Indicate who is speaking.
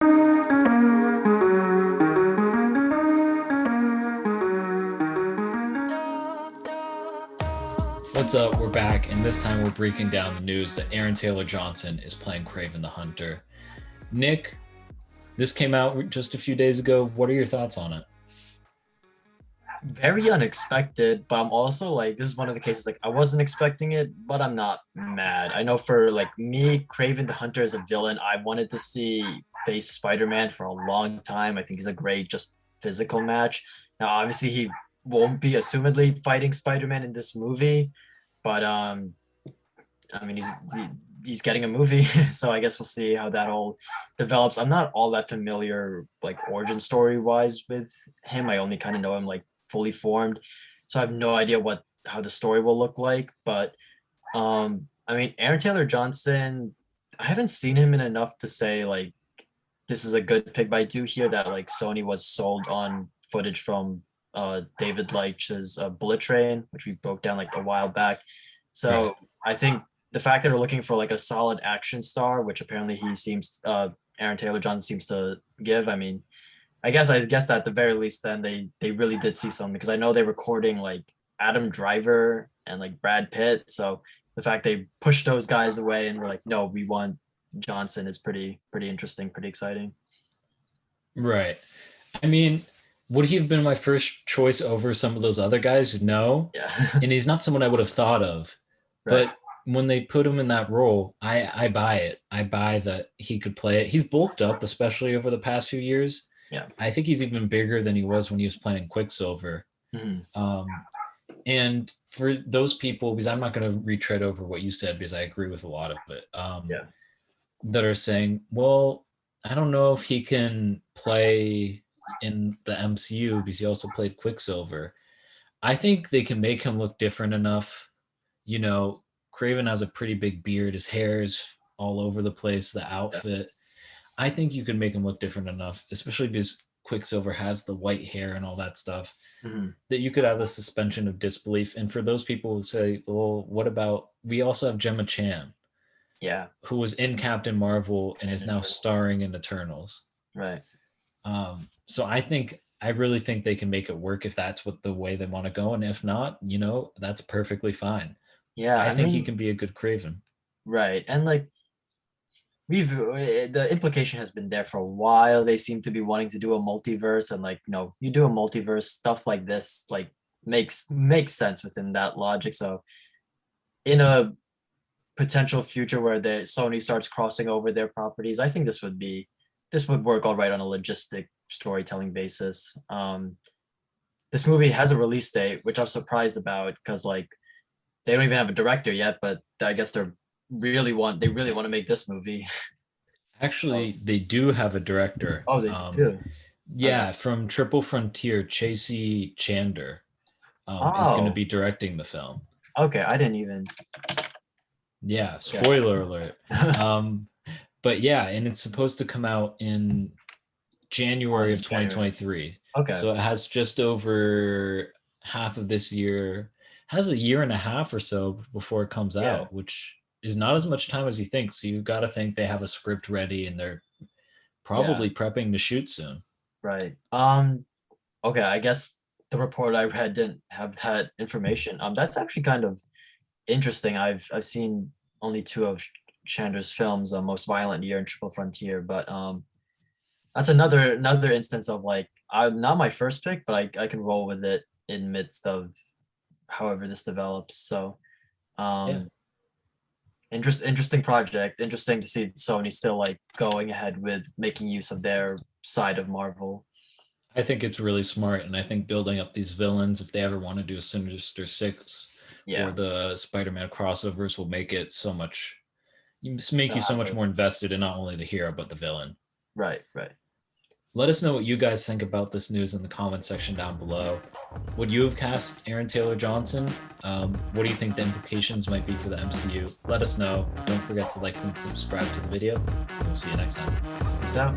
Speaker 1: What's up? We're back, and this time we're breaking down the news that Aaron Taylor Johnson is playing Kraven the Hunter. Nick, this came out just a few days ago. What are your thoughts on it?
Speaker 2: Very unexpected, but I'm also like, this is one of the cases like I wasn't expecting it, but I'm not mad. I know for like me, Kraven the Hunter is a villain I wanted to see face Spider-Man for a long time. I think he's a great just physical match. Now, obviously, he won't be assumedly fighting Spider-Man in this movie, but I mean, he's getting a movie, so I guess we'll see how that all develops. I'm not all that familiar, like origin story wise, with him. I only kind of know him like fully formed, so I have no idea what how the story will look like. But I mean, Aaron Taylor Johnson, I haven't seen him in enough to say like this is a good pick. But I do hear that like Sony was sold on footage from David Leitch's Bullet Train, which we broke down like a while back.
Speaker 1: Right.
Speaker 2: So I think the fact that we're looking for like a solid action star, which apparently he seems Aaron Taylor Johnson seems to give. I mean, I guess that at the very least then they really did see something because I know they're recording like Adam Driver and like Brad Pitt. So the fact they pushed those guys away and were like, no, we want Johnson is pretty interesting, pretty exciting.
Speaker 1: Right. I mean, would he have been my first choice over some of those other guys? No.
Speaker 2: Yeah.
Speaker 1: And he's not someone I would have thought of.
Speaker 2: Right.
Speaker 1: But when they put him in that role, I buy it. I buy that he could play it. He's bulked up, especially over the past few years.
Speaker 2: Yeah.
Speaker 1: I think he's even bigger than he was when he was playing Quicksilver.
Speaker 2: Mhm.
Speaker 1: Um, and for those people, because I'm not going to retread over what you said, because I agree with a lot of it,
Speaker 2: Yeah.
Speaker 1: that are saying, well, I don't know if he can play in the MCU because he also played Quicksilver. I think they can make him look different enough. You know, Craven has a pretty big beard. His hair is all over the place. The
Speaker 2: Yeah.
Speaker 1: outfit. I think you can make him look different enough, especially because Quicksilver has the white hair and all that stuff,
Speaker 2: Mhm.
Speaker 1: that you could have the suspension of disbelief. And for those people who say, well, what about, we also have Gemma Chan,
Speaker 2: Yeah.
Speaker 1: who was in Captain Marvel and is
Speaker 2: And
Speaker 1: now starring in Eternals.
Speaker 2: right.
Speaker 1: So I really think they can make it work if that's what the way they want to go. And if not, that's perfectly fine.
Speaker 2: Yeah.
Speaker 1: I
Speaker 2: I
Speaker 1: think he
Speaker 2: mean,
Speaker 1: can be a good Craven.
Speaker 2: right. And like the implication has been there for a while. They seem to be wanting to do a multiverse, and like you do a multiverse stuff like this, like makes sense within that logic. So in a potential future where the Sony starts crossing over their properties, I think this would work all right on a logistic storytelling basis. This movie has a release date, which I'm surprised about because like they don't even have a director yet, but I guess they really want to make this movie.
Speaker 1: Actually, they do have a director.
Speaker 2: Oh, they do. Okay.
Speaker 1: Yeah, from Triple Frontier, Chasey Chandor is going to
Speaker 2: Oh,
Speaker 1: be directing the film.
Speaker 2: okay. I didn't even.
Speaker 1: Yeah,
Speaker 2: Yeah.
Speaker 1: spoiler alert. Um, but yeah, and it's supposed to come out in January of
Speaker 2: In January.
Speaker 1: 2023.
Speaker 2: Okay.
Speaker 1: So it has just over half of this year, has a year and a half or so before it comes
Speaker 2: Yeah.
Speaker 1: out, which is not as much time as you think. So you got to think they have a script ready and they're
Speaker 2: Yeah.
Speaker 1: probably prepping to shoot soon.
Speaker 2: Right. Okay. I guess the report I read didn't have that information. That's actually kind of interesting. I've seen only two of Chandler's films, Most Violent Year and Triple Frontier, but that's another instance of like not my first pick, but I can roll with it in midst of however this develops. So
Speaker 1: Yeah,
Speaker 2: um interesting project. Interesting to see Sony still like going ahead with making use of their side of Marvel.
Speaker 1: I think it's really smart. And I think building up these villains, if they ever want to do a Sinister Six or
Speaker 2: Yeah.
Speaker 1: the Spider Man crossovers, will make it so much, make you so much
Speaker 2: Uh,
Speaker 1: more invested in not only the hero, but the villain.
Speaker 2: right, right.
Speaker 1: Let us know what you guys think about this news in the comment section down below. Would you have cast Aaron Taylor Johnson? What do you think the implications might be for the MCU? Let us know. Don't forget to like and subscribe to the video. We'll see you next time.
Speaker 2: Peace out.